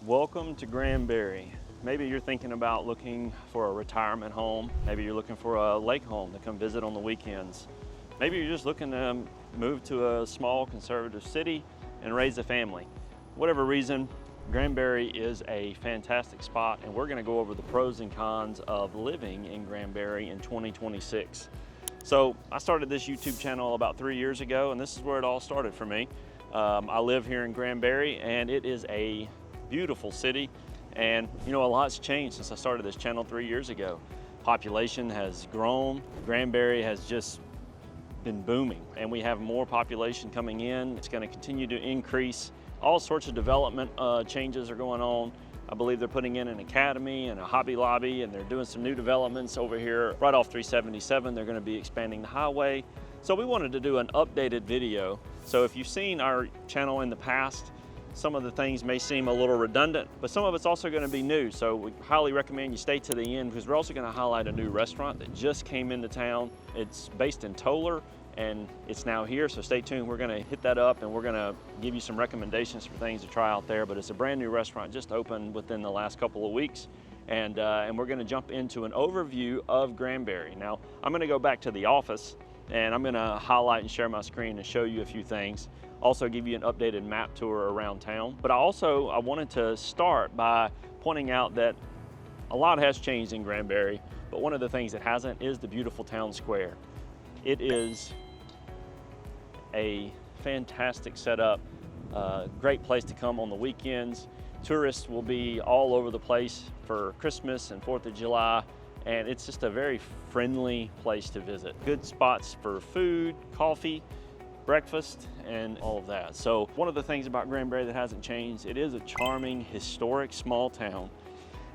Welcome to Granbury. Maybe you're thinking about looking for a retirement home. Maybe you're looking for a lake home to come visit on the weekends. Maybe you're just looking to move to a small conservative city and raise a family. Whatever reason, Granbury is a fantastic spot, and we're going to go over the pros and cons of living in Granbury in 2026. So I started this YouTube channel about 3 years ago, and this is where it all started for me. I live here in Granbury, and it is a beautiful city, and a lot's changed since I started this channel 3 years ago. Population has grown. Granbury has just been booming, and we have more population coming in. It's going to continue to increase. All sorts of development changes are going on. I believe they're putting in an academy and a Hobby Lobby, and they're doing some new developments over here right off 377. They're going to be expanding the highway. So we wanted to do an updated video. So if you've seen our channel in the past, some of the things may seem a little redundant, but some of it's also going to be new. So we highly recommend you stay to the end, because we're also going to highlight a new restaurant that just came into town. It's based in Toller, and it's now here, so stay tuned. We're going to hit that up, and we're going to give you some recommendations for things to try out there. But it's a brand new restaurant, just opened within the last couple of weeks, and we're going to jump into an overview of Granbury. Now, I'm going to go back to the office, and I'm going to highlight and share my screen and show you a few things. Also give you an updated map tour around town. But I wanted to start by pointing out that a lot has changed in Granbury, but one of the things that hasn't is the beautiful town square. It is a fantastic setup, great place to come on the weekends. Tourists will be all over the place for Christmas and 4th of July, and it's just a very friendly place to visit. Good spots for food, coffee, breakfast, and all of that. So one of the things about Granbury that hasn't changed, it is a charming, historic small town,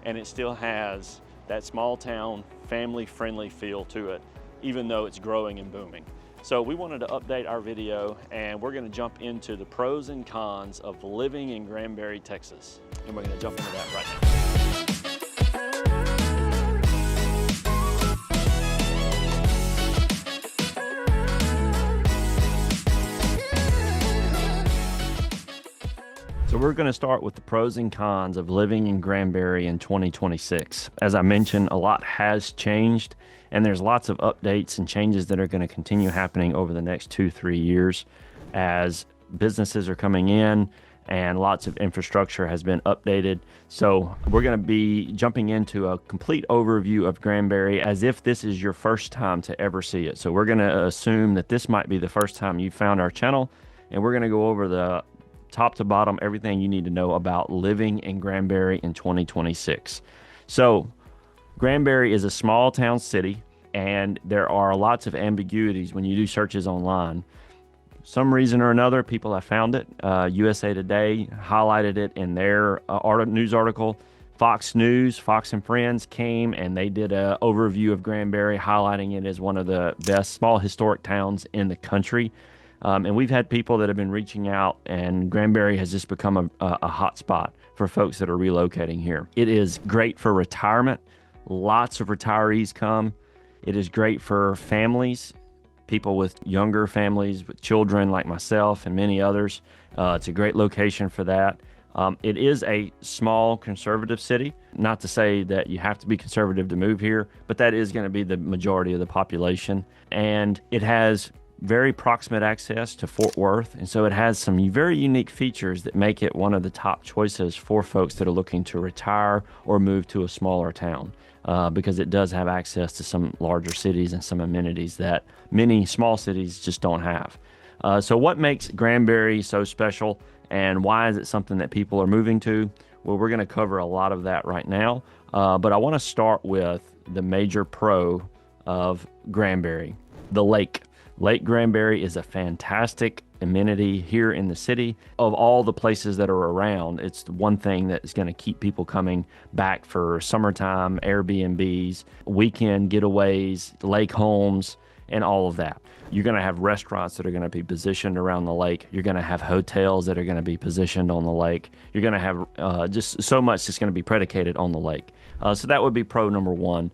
and it still has that small town, family-friendly feel to it, even though it's growing and booming. So we wanted to update our video, and we're gonna jump into the pros and cons of living in Granbury, Texas. And we're gonna jump into that right now. So we're going to start with the pros and cons of living in Granbury in 2026. As I mentioned, a lot has changed, and there's lots of updates and changes that are going to continue happening over the next 2-3 years as businesses are coming in and lots of infrastructure has been updated. So we're going to be jumping into a complete overview of Granbury as if this is your first time to ever see it. So we're going to assume that this might be the first time you found our channel, and we're going to go over the top to bottom, everything you need to know about living in Granbury in 2026. So Granbury is a small town city, and there are lots of ambiguities when you do searches online. Some reason or another, people have found it. USA Today highlighted it in their news article. Fox News, Fox and Friends came and they did an overview of Granbury, highlighting it as one of the best small historic towns in the country. And we've had people that have been reaching out, and Granbury has just become a hot spot for folks that are relocating here. It is great for retirement. Lots of retirees come. It is great for families, people with younger families, with children like myself and many others. It's a great location for that. It is a small conservative city. Not to say that you have to be conservative to move here, but that is going to be the majority of the population. And it has very proximate access to Fort Worth, and so it has some very unique features that make it one of the top choices for folks that are looking to retire or move to a smaller town, because it does have access to some larger cities and some amenities that many small cities just don't have. So what makes Granbury so special, and why is it something that people are moving to? Well, we're going to cover a lot of that right now, but I want to start with the major pro of Granbury, the lake. Lake Granbury is a fantastic amenity here in the city. Of all the places that are around, it's the one thing that is going to keep people coming back for summertime, Airbnbs, weekend getaways, lake homes, and all of that. You're going to have restaurants that are going to be positioned around the lake. You're going to have hotels that are going to be positioned on the lake. You're going to have just so much that's going to be predicated on the lake. So that would be pro number one.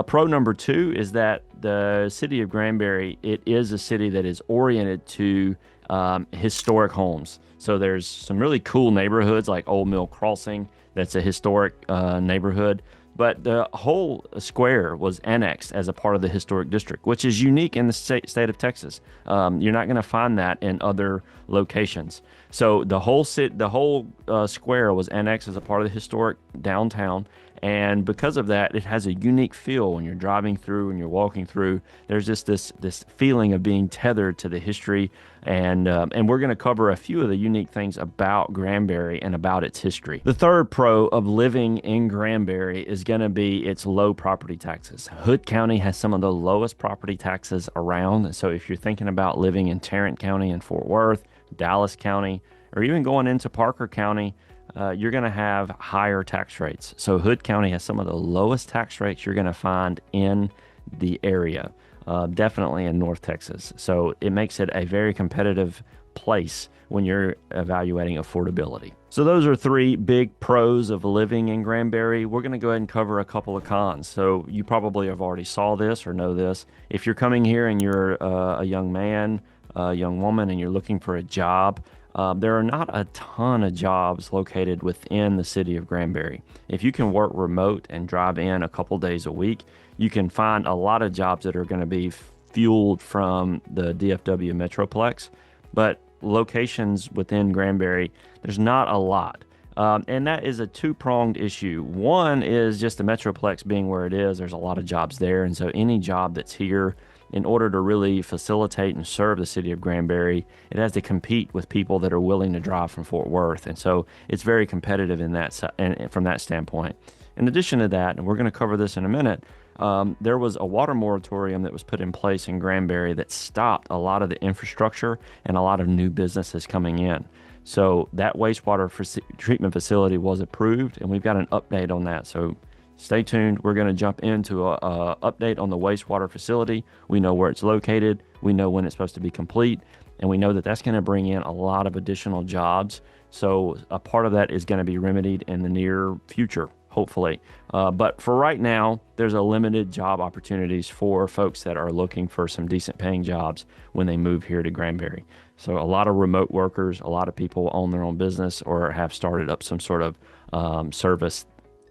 Pro number two is that the city of Granbury, it is a city that is oriented to historic homes. So there's some really cool neighborhoods like Old Mill Crossing. That's a historic neighborhood. But the whole square was annexed as a part of the historic district, which is unique in the state of Texas. You're not going to find that in other locations. So the whole square was annexed as a part of the historic downtown. And because of that, it has a unique feel when you're driving through and you're walking through. There's just this feeling of being tethered to the history, and we're going to cover a few of the unique things about Granbury and about its history. The third pro of living in Granbury is going to be its low property taxes. Hood County has some of the lowest property taxes around. So if you're thinking about living in Tarrant County and Fort Worth, Dallas County, or even going into Parker County, you're going to have higher tax rates. So Hood County has some of the lowest tax rates you're going to find in the area, definitely in North Texas. So it makes it a very competitive place when you're evaluating affordability. So those are three big pros of living in Granbury. We're going to go ahead and cover a couple of cons. So you probably have already saw this or know this. If you're coming here and you're a young man, a young woman, and you're looking for a job, there are not a ton of jobs located within the city of Granbury. If you can work remote and drive in a couple days a week, you can find a lot of jobs that are going to be fueled from the DFW Metroplex. But locations within Granbury, there's not a lot. And that is a two-pronged issue. One is just the Metroplex being where it is. There's a lot of jobs there. And so any job that's here, in order to really facilitate and serve the city of Granbury, it has to compete with people that are willing to drive from Fort Worth. And so it's very competitive in that and from that standpoint. In addition to that, and we're going to cover this in a minute, there was a water moratorium that was put in place in Granbury that stopped a lot of the infrastructure and a lot of new businesses coming in. So that wastewater treatment facility was approved, and we've got an update on that. So stay tuned. We're going to jump into a update on the wastewater facility. We know where it's located. We know when it's supposed to be complete. And we know that that's going to bring in a lot of additional jobs. So a part of that is going to be remedied in the near future, hopefully. But for right now, there's a limited job opportunities for folks that are looking for some decent paying jobs when they move here to Granbury. So a lot of remote workers, a lot of people own their own business or have started up some sort of service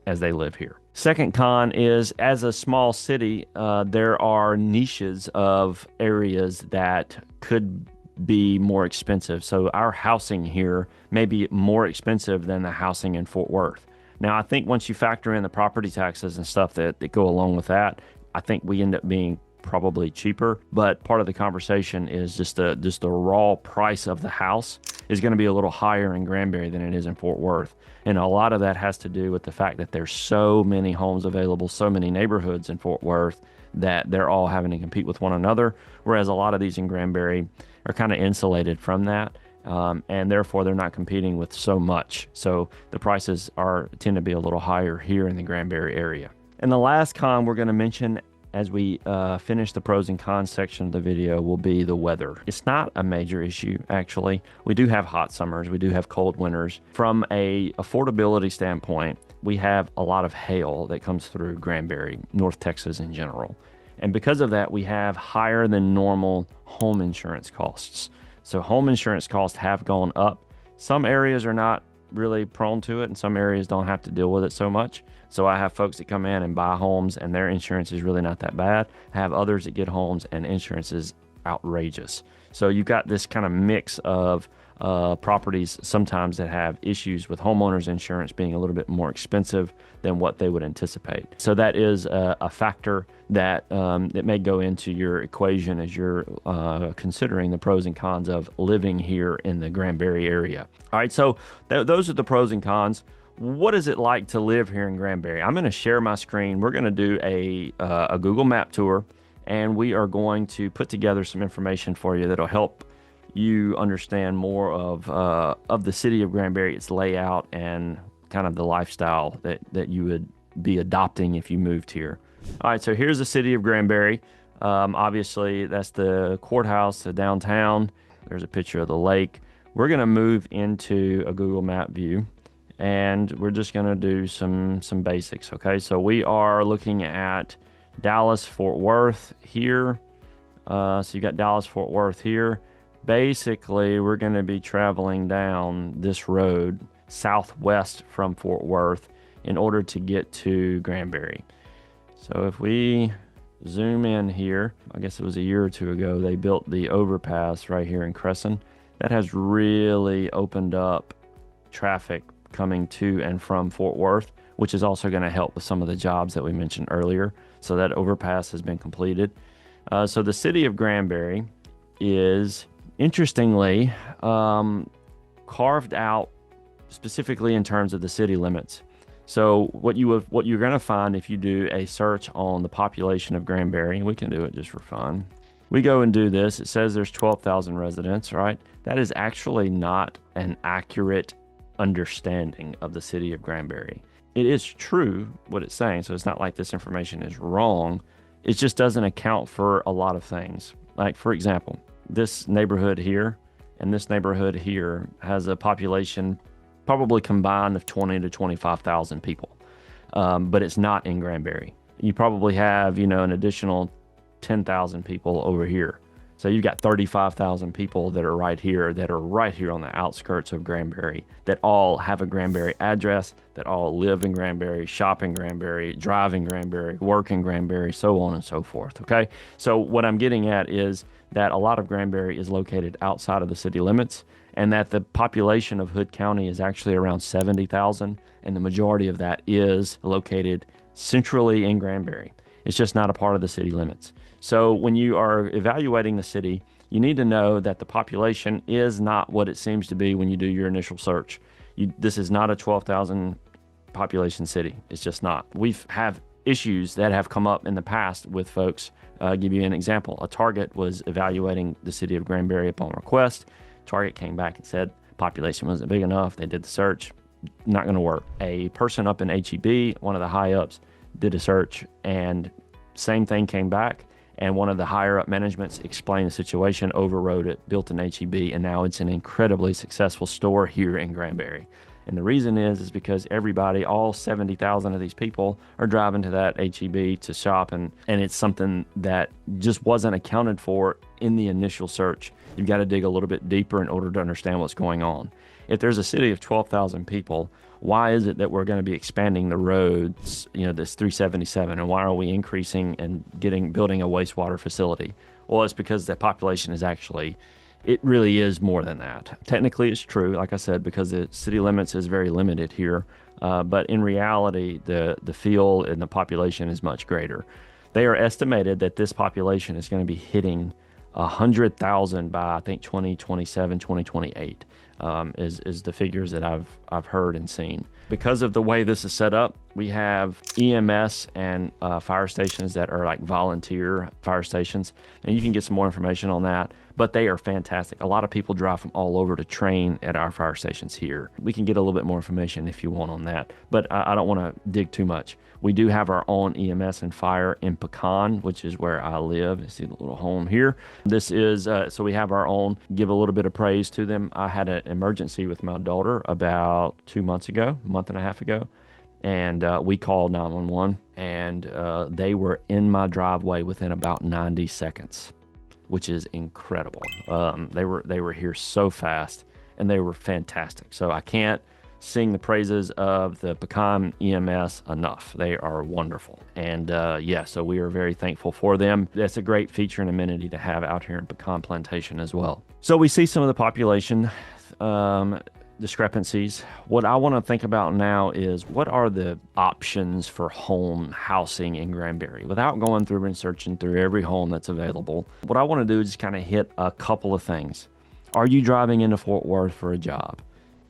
as they live here. Second con is, as a small city, there are niches of areas that could be more expensive. So our housing here may be more expensive than the housing in Fort Worth. Now, I think once you factor in the property taxes and stuff that go along with that, I think we end up being probably cheaper. But part of the conversation is just the raw price of the house is going to be a little higher in Granbury than it is in Fort Worth. And a lot of that has to do with the fact that there's so many homes available, so many neighborhoods in Fort Worth, that they're all having to compete with one another. Whereas a lot of these in Granbury are kind of insulated from that. And therefore they're not competing with so much. So the prices tend to be a little higher here in the Granbury area. And the last con we're going to mention as we finish the pros and cons section of the video will be the weather. It's not a major issue, actually. We do have hot summers. We do have cold winters. From a affordability standpoint, we have a lot of hail that comes through Granbury, North Texas in general. And because of that, we have higher than normal home insurance costs. So home insurance costs have gone up. Some areas are not really prone to it, and some areas don't have to deal with it so much. So I have folks that come in and buy homes and their insurance is really not that bad. I have others that get homes and insurance is outrageous. So you've got this kind of mix of properties sometimes that have issues with homeowners insurance being a little bit more expensive than what they would anticipate. So that is a factor that may go into your equation as you're considering the pros and cons of living here in the Granbury area. All right, so those are the pros and cons. What is it like to live here in Granbury? I'm going to share my screen. We're going to do a Google Map tour, and we are going to put together some information for you that'll help you understand more of the city of Granbury, its layout, and kind of the lifestyle that you would be adopting if you moved here. All right, so here's the city of Granbury. Obviously, that's the courthouse, the downtown. There's a picture of the lake. We're going to move into a Google Map view, and we're just going to do some basics, okay? So we are looking at Dallas, Fort Worth here. So you got Dallas, Fort Worth here. Basically, we're going to be traveling down this road southwest from Fort Worth in order to get to Granbury. So if we zoom in here, I guess it was a year or two ago, they built the overpass right here in Crescent. That has really opened up traffic coming to and from Fort Worth, which is also going to help with some of the jobs that we mentioned earlier. So that overpass has been completed. So the city of Granbury is interestingly carved out specifically in terms of the city limits. So what you're going to find if you do a search on the population of Granbury, and we can do it just for fun. We go and do this. It says there's 12,000 residents, right? That is actually not an accurate understanding of the city of Granbury. It is true what it's saying, so it's not like this information is wrong. It just doesn't account for a lot of things. Like, for example, this neighborhood here and this neighborhood here has a population probably combined of 20 to 25,000 people, but it's not in Granbury. You probably have, an additional 10,000 people over here. So you've got 35,000 people that are right here on the outskirts of Granbury, that all have a Granbury address, that all live in Granbury, shop in Granbury, drive in Granbury, work in Granbury, so on and so forth. Okay. So what I'm getting at is that a lot of Granbury is located outside of the city limits, and that the population of Hood County is actually around 70,000, and the majority of that is located centrally in Granbury. It's just not a part of the city limits. So when you are evaluating the city, you need to know that the population is not what it seems to be when you do your initial search. This is not a 12,000 population city. It's just not. We've have issues that have come up in the past with folks. I'll give you an example. A Target was evaluating the city of Granbury upon request. Target came back and said population wasn't big enough. They did the search. Not going to work. A person up in HEB, one of the high ups, did a search, and same thing came back. And one of the higher up managements explained the situation, overrode it, built an HEB, and now it's an incredibly successful store here in Granbury. And the reason is because everybody, all 70,000 of these people, are driving to that HEB to shop, and it's something that just wasn't accounted for in the initial search. You've got to dig a little bit deeper in order to understand what's going on. If there's a city of 12,000 people, why is it that we're going to be expanding the roads, this 377, and why are we increasing and building a wastewater facility? Well, it's because the population is it really is more than that. Technically, it's true, like I said, because the city limits is very limited here. But in reality, the field and the population is much greater. They are estimated that this population is going to be hitting 100,000 by, I think, 2027, 2028 is the figures that I've heard and seen. Because of the way this is set up, we have EMS and fire stations that are like volunteer fire stations, and you can get some more information on that, but they are fantastic. A lot of people drive from all over to train at our fire stations here. We can get a little bit more information if you want on that, but I don't want to dig too much. We do have our own EMS and fire in Pecan, which is where I live. You see the little home here. This is, so we have our own, give a little bit of praise to them. I had an emergency with my daughter about 2 months ago, a month and a half ago, and we called 911, and they were in my driveway within about 90 seconds, which is incredible. They were here so fast, and they were fantastic. So I can't sing the praises of the Pecan EMS enough. They are wonderful. And so we are very thankful for them. That's a great feature and amenity to have out here in Pecan Plantation as well. So we see some of the population discrepancies. What I want to think about now is, what are the options for home housing in Granbury? Without going through and searching through every home that's available, what I want to do is just kind of hit a couple of things. Are you driving into Fort Worth for a job?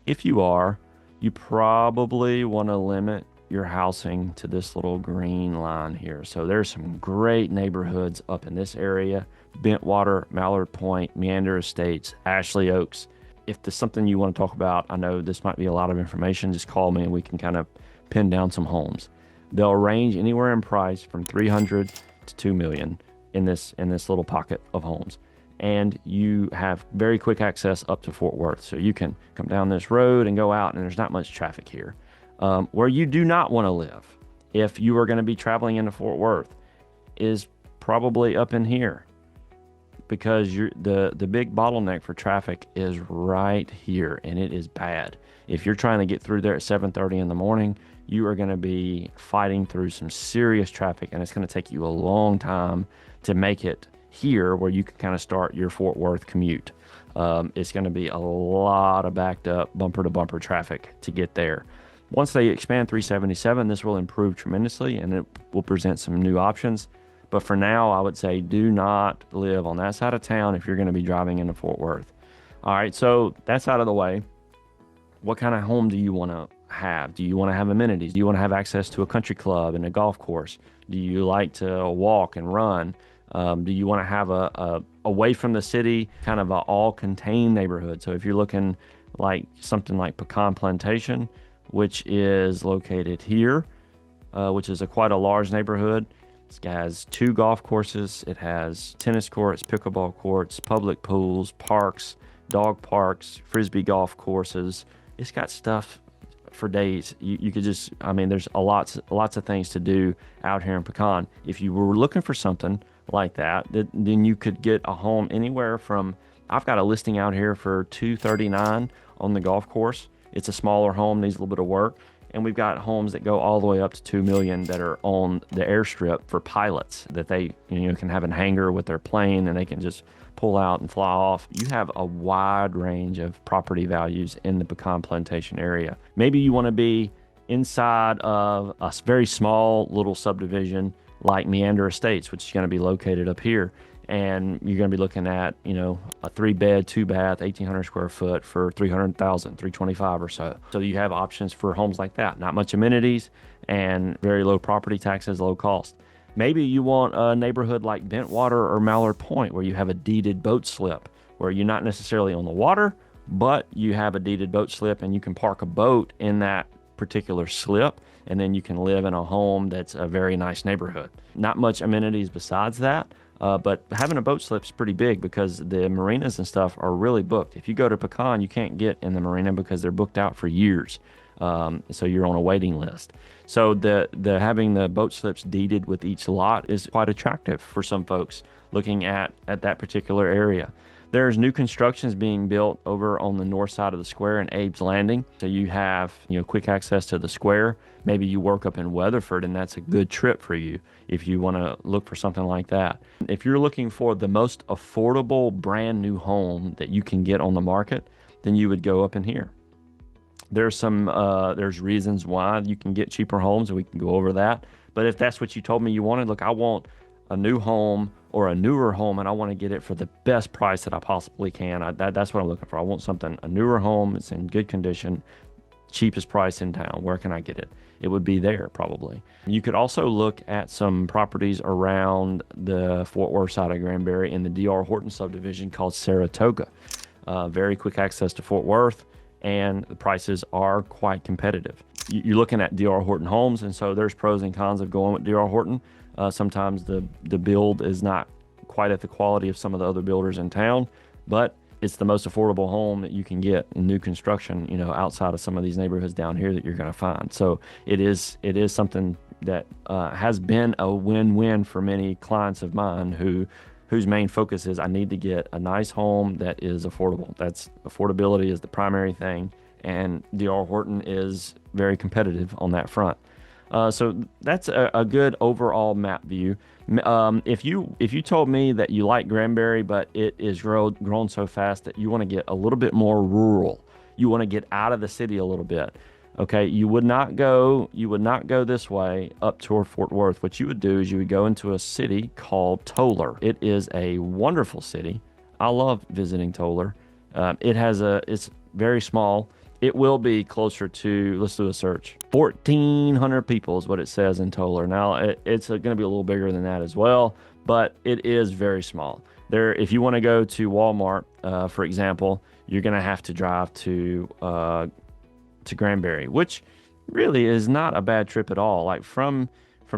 If you are, you probably want to limit your housing to this little green line here. So there's some great neighborhoods up in this area: Bentwater, Mallard Point, Meander Estates, Ashley Oaks. If there's something you want to talk about, I know this might be a lot of information, just call me and we can kind of pin down some homes. They'll range anywhere in price from $300,000 to $2 million in this little pocket of homes. And you have very quick access up to Fort Worth. So you can come down this road and go out, and there's not much traffic here. Where you do not want to live, if you are going to be traveling into Fort Worth, is probably up in here. because the big bottleneck for traffic is right here, and it is bad. If you're trying to get through there at 7:30 in the morning, you are going to be fighting through some serious traffic, and it's going to take you a long time to make it here where you can kind of start your Fort Worth commute. It's going to be a lot of backed up bumper to bumper traffic to get there. Once they expand 377, this will improve tremendously, and it will present some new options. But for now, I would say do not live on that side of town if you're going to be driving into Fort Worth. All right, so that's out of the way. What kind of home do you want to have? Do you want to have amenities? Do you want to have access to a country club and a golf course? Do you like to walk and run? Do you want to have a away from the city, kind of a all-contained neighborhood? So if you're looking like something like Pecan Plantation, which is located here, which is quite a large neighborhood. It has 2 golf courses. It has tennis courts, pickleball courts, public pools, parks, dog parks, frisbee golf courses. It's got stuff for days. You could just, I mean, there's lots of things to do out here in Pecan. If you were looking for something like that, then you could get a home anywhere from, I've got a listing out here for $239 on the golf course. It's a smaller home, needs a little bit of work. And we've got homes that go all the way up to $2 million that are on the airstrip for pilots that they can have a hangar with their plane and they can just pull out and fly off. You have a wide range of property values in the Pecan Plantation area. Maybe you want to be inside of a very small little subdivision like Meander Estates, which is going to be located up here. And you're going to be looking at, a 3-bed, 2-bath, 1,800 square foot for $300,000, $325 or so. So you have options for homes like that. Not much amenities and very low property taxes, low cost. Maybe you want a neighborhood like Bentwater or Mallard Point where you have a deeded boat slip, where you're not necessarily on the water, but you have a deeded boat slip and you can park a boat in that particular slip, and then you can live in a home that's a very nice neighborhood. Not much amenities besides that. But having a boat slip is pretty big because the marinas and stuff are really booked. If you go to Pecan, you can't get in the marina because they're booked out for years. So you're on a waiting list. So the having the boat slips deeded with each lot is quite attractive for some folks looking at that particular area. There's new constructions being built over on the north side of the square in Abe's Landing. So you have, quick access to the square. Maybe you work up in Weatherford and that's a good trip for you if you want to look for something like that. If you're looking for the most affordable brand new home that you can get on the market, then you would go up in here. There's reasons why you can get cheaper homes, and we can go over that. But if that's what you told me you wanted, look, I want a new home or a newer home, and I want to get it for the best price that I possibly can. That's what I'm looking for. I want a newer home. It's in good condition, cheapest price in town. Where can I get it? It would be there probably. You could also look at some properties around the Fort Worth side of Granbury in the D.R. Horton subdivision called Saratoga. Very quick access to Fort Worth, and the prices are quite competitive. You're looking at D.R. Horton homes, and so there's pros and cons of going with D.R. Horton. Sometimes the build is not quite at the quality of some of the other builders in town, but it's the most affordable home that you can get in new construction, outside of some of these neighborhoods down here that you're going to find. So it is something that has been a win-win for many clients of mine whose main focus is I need to get a nice home that is affordable. That's affordability is the primary thing, and D.R. Horton is very competitive on that front. So that's a good overall map view. If you told me that you like Granbury, but it is grown so fast that you want to get a little bit more rural, you want to get out of the city a little bit, okay, you would not go this way up toward Fort Worth. What you would do is you would go into a city called Toller. It is a wonderful city. I love visiting Toller. It's very small. It will be closer to, let's do a search, 1,400 people is what it says in Toller. Now, it's going to be a little bigger than that as well, but it is very small. If you want to go to Walmart, for example, you're going to have to drive to Granbury, which really is not a bad trip at all. Like from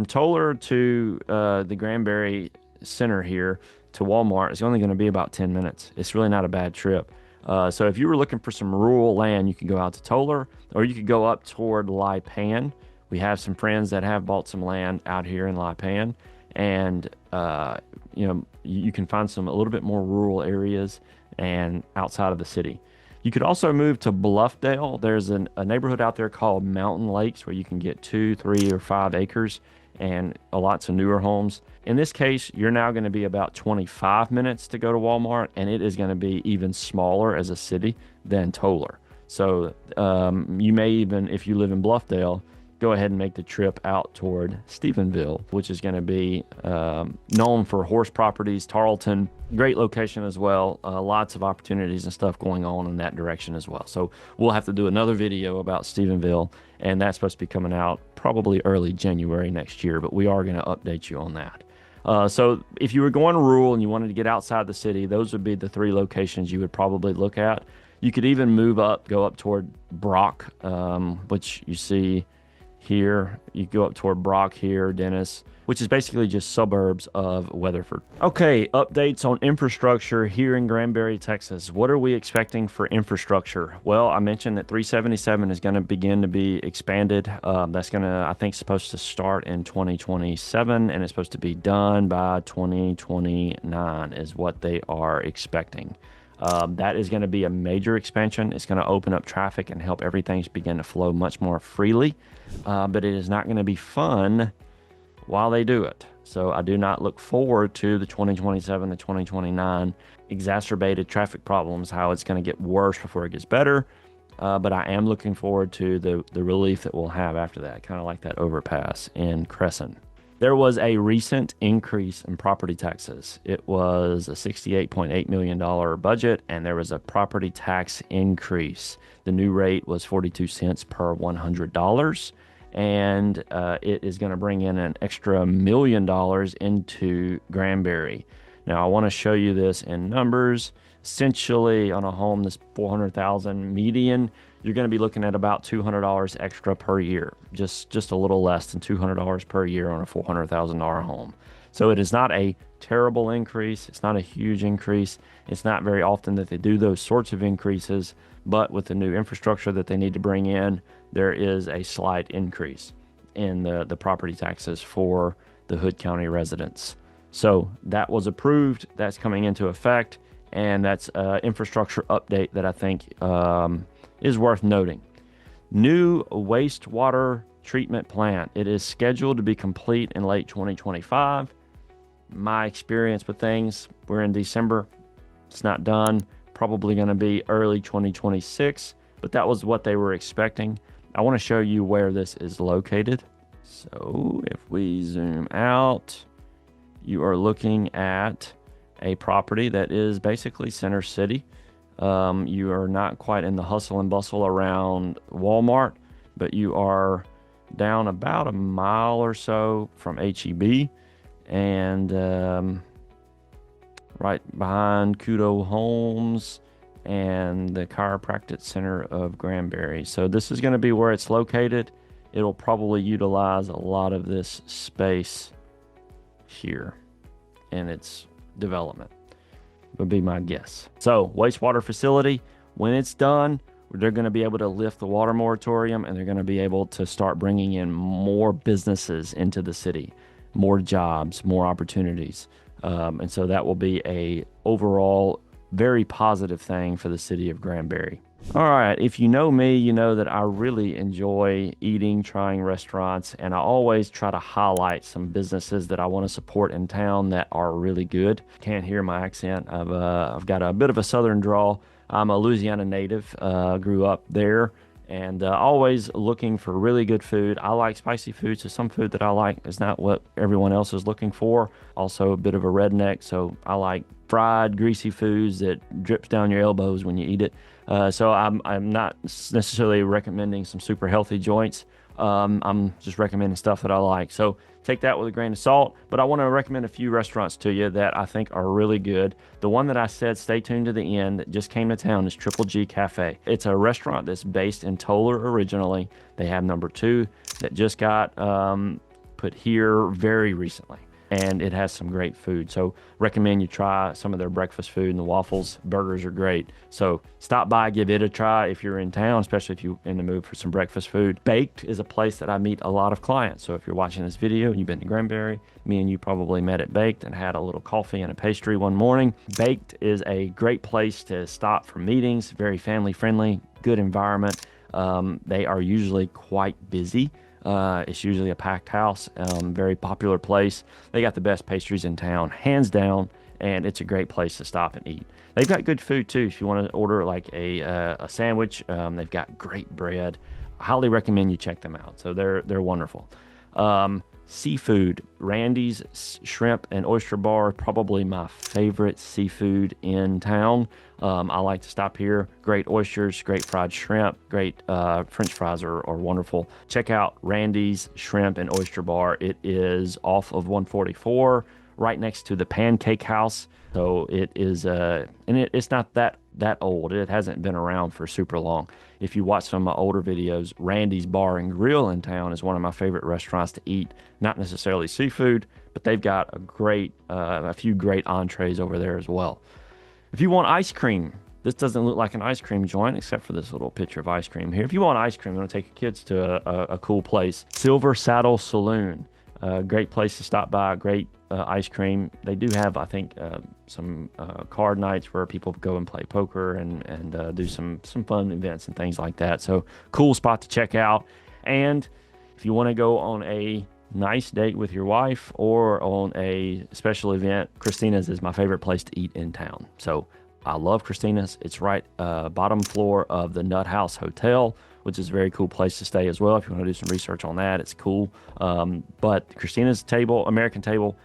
Toller to the Granbury Center here to Walmart, it's only going to be about 10 minutes. It's really not a bad trip. So if you were looking for some rural land, you can go out to Toller, or you could go up toward Lipan. We have some friends that have bought some land out here in Lipan, and you can find some a little bit more rural areas and outside of the city. You could also move to Bluffdale. There's a neighborhood out there called Mountain Lakes where you can get 2, 3, or 5 acres and lots of newer homes. In this case, you're now going to be about 25 minutes to go to Walmart, and it is going to be even smaller as a city than Tolar. So you may even, if you live in Bluffdale, go ahead and make the trip out toward Stephenville, which is going to be known for horse properties. Tarleton, great location as well. Lots of opportunities and stuff going on in that direction as well. So we'll have to do another video about Stephenville, and that's supposed to be coming out probably early January next year, but we are going to update you on that. So if you were going rural and you wanted to get outside the city, those would be the 3 locations you would probably look at. You could even move up, go up toward Brock, which you see here. You go up toward Brock here, Dennis, which is basically just suburbs of Weatherford. Okay, updates on infrastructure here in Granbury, Texas. What are we expecting for infrastructure? Well, I mentioned that 377 is going to begin to be expanded. That's going to, I think, supposed to start in 2027, and it's supposed to be done by 2029 is what they are expecting. That is going to be a major expansion. It's going to open up traffic and help everything begin to flow much more freely. But it is not going to be fun while they do it. So I do not look forward to the 2027 to 2029 exacerbated traffic problems, how it's going to get worse before it gets better. But I am looking forward to the relief that we'll have after that, kind of like that overpass in Crescent. There was a recent increase in property taxes. It was a $68.8 million budget, and there was a property tax increase. The new rate was 42 cents per $100, and it is going to bring in an extra $1 million into Granbury. Now, I want to show you this in numbers. Essentially, on a home that's $400,000 median, you're going to be looking at about $200 extra per year, just a little less than $200 per year on a $400,000 home. So it is not a terrible increase. It's not a huge increase. It's not very often that they do those sorts of increases, but with the new infrastructure that they need to bring in, there is a slight increase in the property taxes for the Hood County residents. So that was approved. That's coming into effect, and that's an infrastructure update that I think is worth noting. New wastewater treatment plant. It is scheduled to be complete in late 2025. My experience with things, we're in December. It's not done. Probably going to be early 2026, but that was what they were expecting. I want to show you where this is located. So if we zoom out, you are looking at a property that is basically center city. You are not quite in the hustle and bustle around Walmart, but you are down about a mile or so from HEB, and right behind Kudo Homes and the Chiropractic Center of Granbury. So this is going to be where it's located. It'll probably utilize a lot of this space here in its development, would be my guess. So wastewater facility, when it's done, they're going to be able to lift the water moratorium, and they're going to be able to start bringing in more businesses into the city, more jobs, more opportunities. And so that will be a overall very positive thing for the city of Granbury. All right, if you know me, you know that I really enjoy eating, trying restaurants, and I always try to highlight some businesses that I want to support in town that are really good. Can't hear my accent. I've got a bit of a southern drawl. I'm a Louisiana native, grew up there, and always looking for really good food. I like spicy food, so some food that I like is not what everyone else is looking for. Also a bit of a redneck, so I like fried, greasy foods that drips down your elbows when you eat it. So I'm not necessarily recommending some super healthy joints. I'm just recommending stuff that I like. So take that with a grain of salt. But I want to recommend a few restaurants to you that I think are really good. The one that I said, stay tuned to the end, that just came to town is Triple G Cafe. It's a restaurant that's based in Tolar originally. They have number 2 that just got put here very recently. and it has some great food. So recommend you try some of their breakfast food, and the waffles, burgers are great. So stop by, give it a try if you're in town, especially if you're in the mood for some breakfast food. Baked is a place that I meet a lot of clients. So if you're watching this video and you've been to Granbury, me and you probably met at Baked and had a little coffee and a pastry one morning. Baked is a great place to stop for meetings, very family friendly, good environment. They are usually quite busy. It's usually a packed house, very popular place. They got the best pastries in town, hands down, and it's a great place to stop and eat. They've got good food too. If you want to order like a sandwich, they've got great bread. I highly recommend you check them out. So they're wonderful. Seafood, Randy's Shrimp and Oyster Bar, probably my favorite seafood in town. I like to stop here. Great oysters, great fried shrimp, great French fries are wonderful. Check out Randy's Shrimp and Oyster Bar. It is off of 144, right next to the Pancake House. So it is, and it's not that old. It hasn't been around for super long. If you watch some of my older videos, Randy's Bar and Grill in town is one of my favorite restaurants to eat. Not necessarily seafood, but they've got a few great entrees over there as well. If you want ice cream, this doesn't look like an ice cream joint except for this little picture of ice cream here. If you want ice cream, you want to take your kids to a cool place. Silver Saddle Saloon, great place to stop by, great ice cream. They do have, I think, some card nights where people go and play poker and do some fun events and things like that. So cool spot to check out. And if you want to go on a nice date with your wife or on a special event, Christina's is my favorite place to eat in town. So I love Christina's. It's right bottom floor of the Nut House Hotel, which is a very cool place to stay as well. If you want to do some research on that, it's cool. But Christina's table, American table,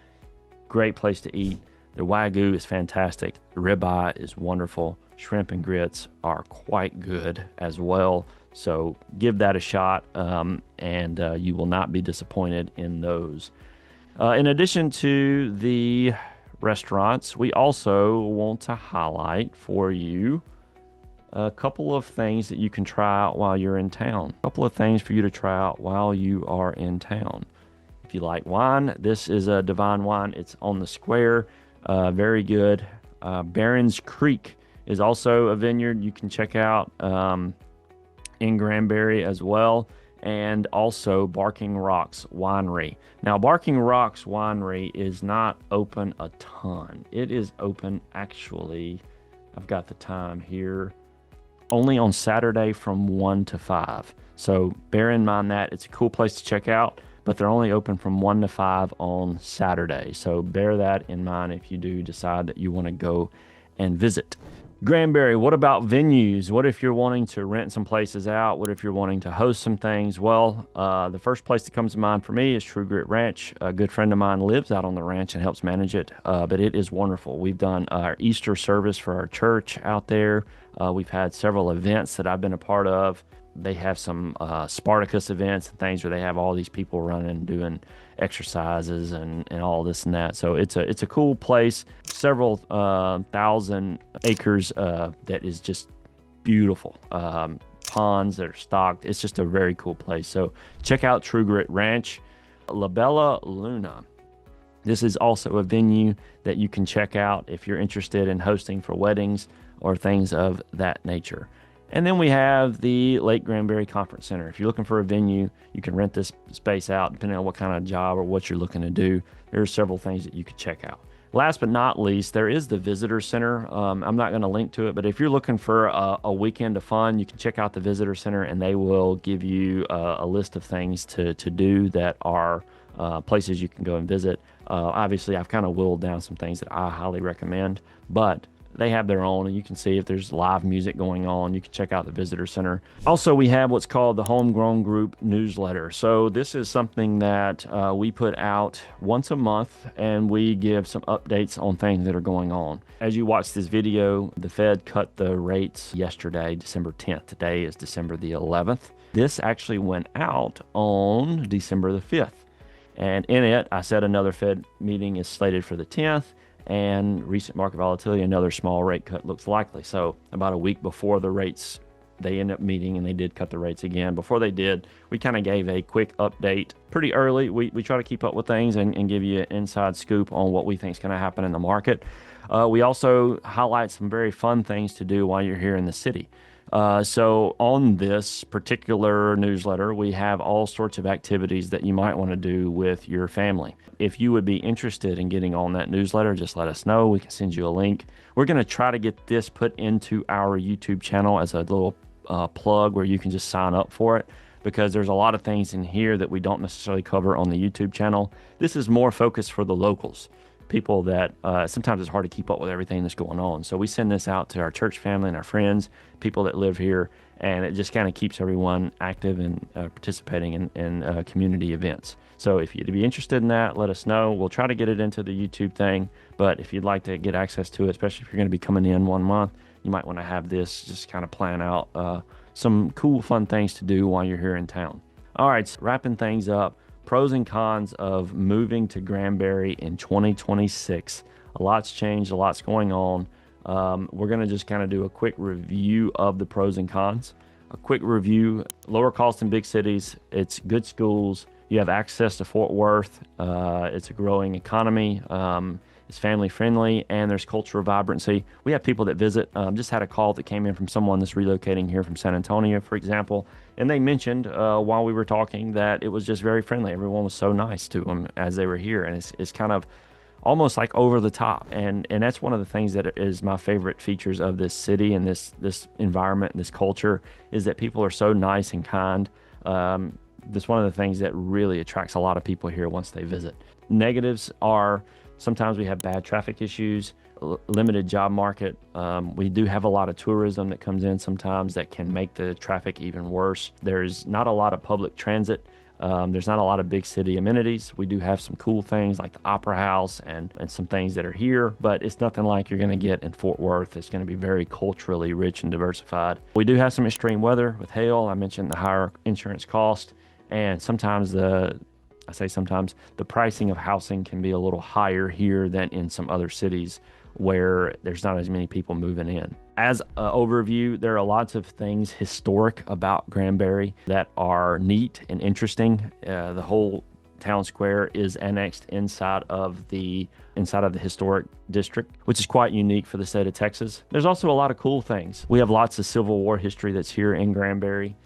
great place to eat. The Wagyu is fantastic. The ribeye is wonderful. Shrimp and grits are quite good as well. So give that a shot, and you will not be disappointed in those. In addition to the restaurants, we also want to highlight for you a couple of things that you can try out while you're in town. A couple of things for you to try out while you are in town. If you like wine, this is a Divine Wine. It's on the square. Very good. Barron's Creek is also a vineyard you can check out in Granbury as well. And also Barking Rocks Winery. Now, Barking Rocks Winery is not open a ton. It is open, actually, I've got the time here, only on Saturday from 1 to 5. So bear in mind that. It's a cool place to check out, but they're only open from 1 to 5 on Saturday. So bear that in mind if you do decide that you want to go and visit. Granbury, what about venues? What if you're wanting to rent some places out? What if you're wanting to host some things? Well, the first place that comes to mind for me is True Grit Ranch. A good friend of mine lives out on the ranch and helps manage it, but it is wonderful. We've done our Easter service for our church out there. We've had several events that I've been a part of. They have some Spartacus events and things where they have all these people running and doing exercises and all this and that. So it's a cool place. Several thousand acres that is just beautiful. Ponds that are stocked. It's just a very cool place. So check out True Grit Ranch. La Bella Luna. This is also a venue that you can check out if you're interested in hosting for weddings or things of that nature. And then we have the Lake Granbury Conference Center. If you're looking for a venue, you can rent this space out depending on what kind of job or what you're looking to do. There's several things that you could check out. Last but not least, there is the Visitor Center. I'm not going to link to it, but if you're looking for a weekend of fun, you can check out the Visitor Center, and they will give you a list of things to do that are places you can go and visit. Obviously, I've kind of whittled down some things that I highly recommend, but they have their own, and you can see if there's live music going on. You can check out the Visitor Center. Also, we have what's called the Homegrown Group newsletter. So this is something that we put out once a month, and we give some updates on things that are going on. As you watch this video, the Fed cut the rates yesterday, December 10th. Today is December the 11th. This actually went out on December the 5th. And in it, I said another Fed meeting is slated for the 10th. And recent market volatility, another small rate cut looks likely. So about a week before the rates they ended up meeting and they did cut the rates again. Before they did, we kind of gave a quick update pretty early. We try to keep up with things and give you an inside scoop on what we think is going to happen in the market. We also highlight some very fun things to do while you're here in the city. So on this particular newsletter, we have all sorts of activities that you might want to do with your family. If you would be interested in getting on that newsletter, just let us know. We can send you a link. We're going to try to get this put into our YouTube channel as a little plug where you can just sign up for it, because there's a lot of things in here that we don't necessarily cover on the YouTube channel. This is more focused for the locals, people that sometimes it's hard to keep up with everything that's going on. So we send this out to our church family and our friends, people that live here, and it just kind of keeps everyone active and participating in community events. So if you'd be interested in that, let us know. We'll try to get it into the YouTube thing, but if you'd like to get access to it, especially if you're going to be coming in 1 month, you might want to have this, just kind of plan out some cool, fun things to do while you're here in town. All right, so wrapping things up, pros and cons of moving to Granbury in 2026. A lot's changed, a lot's going on. We're going to just kind of do a quick review of the pros and cons. A quick review: lower cost in big cities, it's good schools, you have access to Fort Worth, it's a growing economy, it's family friendly, and there's cultural vibrancy. We have people that visit. Just had a call that came in from someone that's relocating here from San Antonio, for example, and they mentioned while we were talking that it was just very friendly. Everyone was so nice to them as they were here, and it's kind of almost like over the top, and that's one of the things that is my favorite features of this city and this environment and this culture, is that people are so nice and kind. That's one of the things that really attracts a lot of people here once they visit. Negatives are sometimes we have bad traffic issues, limited job market. We do have a lot of tourism that comes in sometimes that can make the traffic even worse. There's not a lot of public transit. There's not a lot of big city amenities. We do have some cool things like the Opera House and some things that are here, but it's nothing like you're going to get in Fort Worth. It's going to be very culturally rich and diversified. We do have some extreme weather with hail. I mentioned the higher insurance cost, and sometimes the pricing of housing can be a little higher here than in some other cities where there's not as many people moving in. As an overview, there are lots of things historic about Granbury that are neat and interesting. The whole town square is annexed inside of the historic district, which is quite unique for the state of Texas. There's also a lot of cool things. We have lots of Civil War history that's here in Granbury.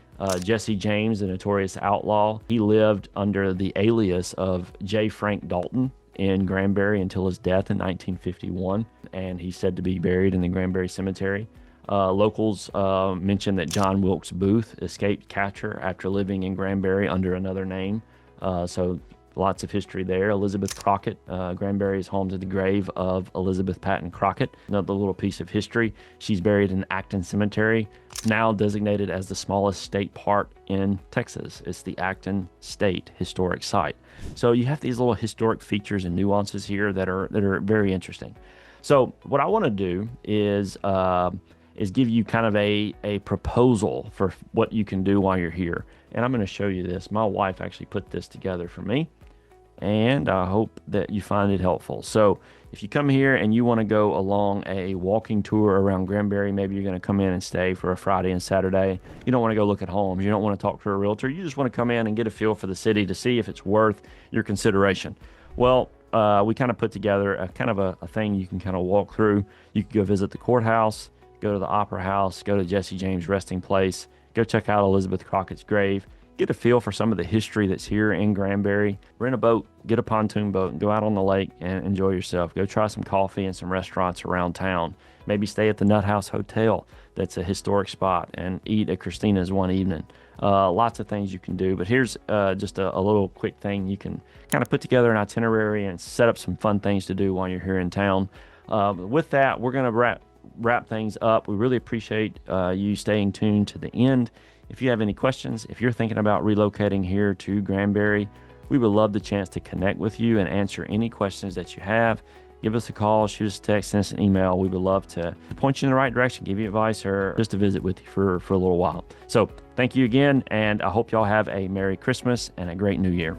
Jesse James, the notorious outlaw, he lived under the alias of J. Frank Dalton in Granbury until his death in 1951, and he's said to be buried in the Granbury Cemetery. Locals mention that John Wilkes Booth escaped capture after living in Granbury under another name, so lots of history there. Elizabeth Crockett, Granbury is home to the grave of Elizabeth Patton Crockett. Another little piece of history: she's buried in Acton Cemetery, now designated as the smallest state park in Texas. It's the Acton State Historic Site. So you have these little historic features and nuances here that are very interesting. So what I want to do is give you kind of a proposal for what you can do while you're here. And I'm going to show you this. My wife actually put this together for me, and I hope that you find it helpful. So if you come here and you want to go along a walking tour around Granbury, maybe you're going to come in and stay for a Friday and Saturday. You don't want to go look at homes. You don't want to talk to a realtor. You just want to come in and get a feel for the city to see if it's worth your consideration. Well, we kind of put together a thing you can kind of walk through. You can go visit the courthouse, go to the Opera House, go to Jesse James' resting place, go check out Elizabeth Crockett's grave, get a feel for some of the history that's here in Granbury. Rent a boat, get a pontoon boat, and go out on the lake and enjoy yourself. Go try some coffee and some restaurants around town. Maybe stay at the Nut House Hotel, that's a historic spot, and eat at Christina's one evening. Lots of things you can do, but here's just a little quick thing. You can kind of put together an itinerary and set up some fun things to do while you're here in town. With that, we're going to wrap things up. We really appreciate you staying tuned to the end. If you have any questions, if you're thinking about relocating here to Granbury, we would love the chance to connect with you and answer any questions that you have. Give us a call, shoot us a text, send us an email. We would love to point you in the right direction, give you advice, or just to visit with you for a little while. So thank you again, and I hope y'all have a Merry Christmas and a great New Year.